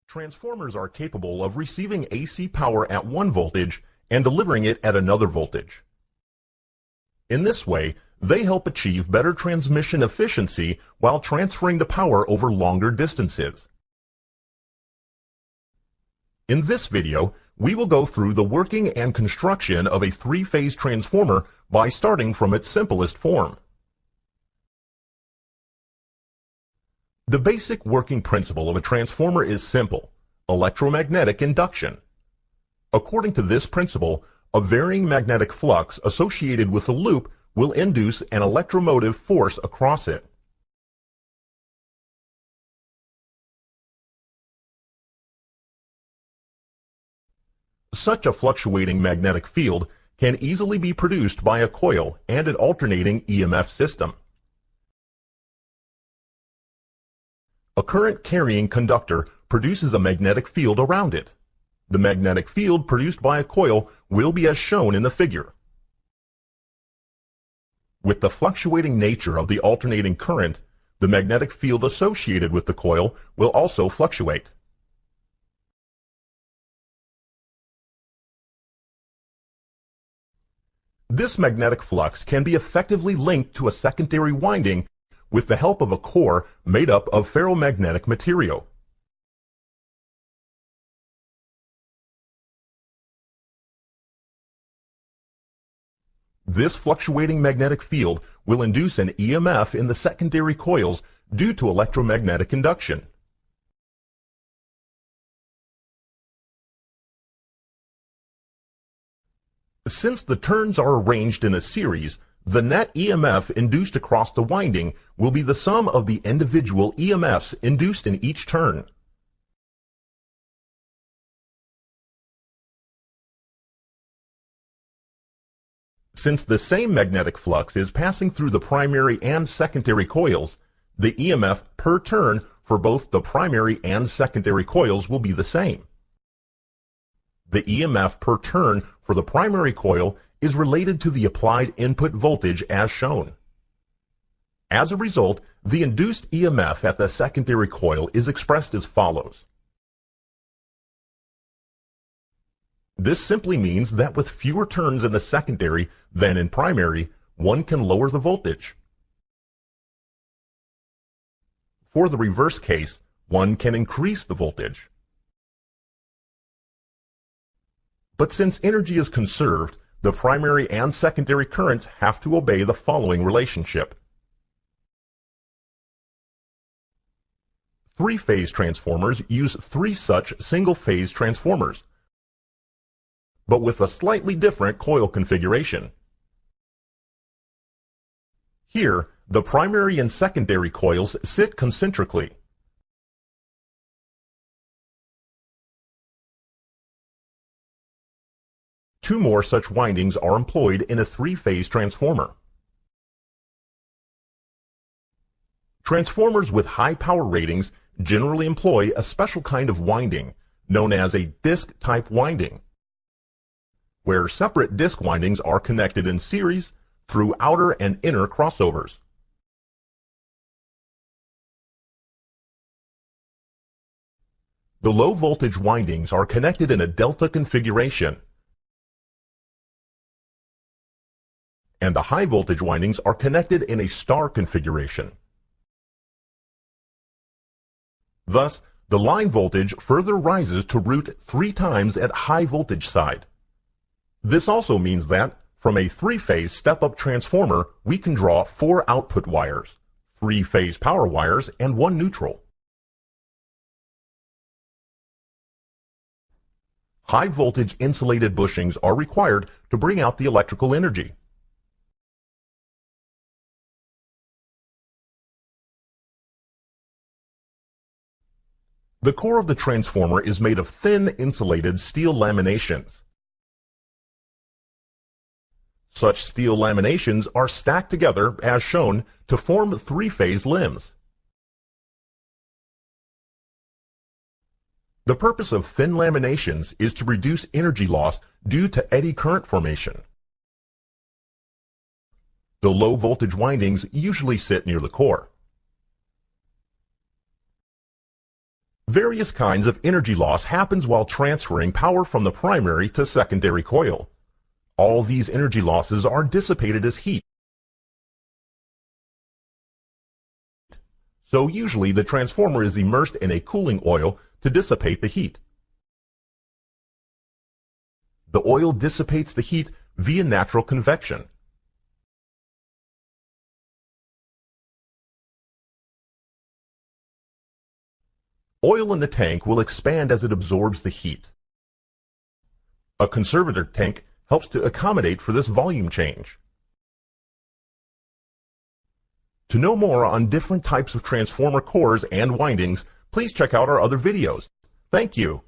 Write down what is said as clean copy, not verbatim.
Transformers are capable of receiving AC power at one voltage and delivering it at another voltage. In this way, they help achieve better transmission efficiency while transferring the power over longer distances. In this video, we will go through the working and construction of a three-phase transformer by starting from its simplest form. The basic working principle of a transformer is simple: electromagnetic induction. According to this principle, a varying magnetic flux associated with a loop will induce an electromotive force across it. Such a fluctuating magnetic field can easily be produced by a coil and an alternating EMF system. A current-carrying conductor produces a magnetic field around it. The magnetic field produced by a coil will be as shown in the figure. With the fluctuating nature of the alternating current, the magnetic field associated with the coil will also fluctuate. This magnetic flux can be effectively linked to a secondary winding with the help of a core made up of ferromagnetic material. This fluctuating magnetic field will induce an EMF in the secondary coils due to electromagnetic induction. Since the turns are arranged in a series, the net EMF induced across the winding will be the sum of the individual EMFs induced in each turn. Since the same magnetic flux is passing through the primary and secondary coils, the EMF per turn for both the primary and secondary coils will be the same. The EMF per turn for the primary coil is related to the applied input voltage as shown. As a result, the induced EMF at the secondary coil is expressed as follows. This simply means that with fewer turns in the secondary than in primary, one can lower the voltage. For the reverse case, one can increase the voltage. But since energy is conserved, the primary and secondary currents have to obey the following relationship. Three-phase transformers use three such single-phase transformers, but with a slightly different coil configuration. Here, the primary and secondary coils sit concentrically. Two more such windings are employed in a three-phase transformer. Transformers with high power ratings generally employ a special kind of winding, known as a disc-type winding, where separate disc windings are connected in series through outer and inner crossovers. The low-voltage windings are connected in a delta configuration, and the high-voltage windings are connected in a star configuration. Thus, the line voltage further rises to root 3 times at high voltage side. This also means that, from a three-phase step-up transformer, we can draw 4 output wires, 3 phase power wires, and 1 neutral. High-voltage insulated bushings are required to bring out the electrical energy. The core of the transformer is made of thin insulated steel laminations. Such steel laminations are stacked together as shown to form three-phase limbs. The purpose of thin laminations is to reduce energy loss due to eddy current formation. The low voltage windings usually sit near the core. Various kinds of energy loss happens while transferring power from the primary to secondary coil. All these energy losses are dissipated as heat. So usually the transformer is immersed in a cooling oil to dissipate the heat. The oil dissipates the heat via natural convection. Oil in the tank will expand as it absorbs the heat. A conservator tank helps to accommodate for this volume change. To know more on different types of transformer cores and windings, please check out our other videos. Thank you.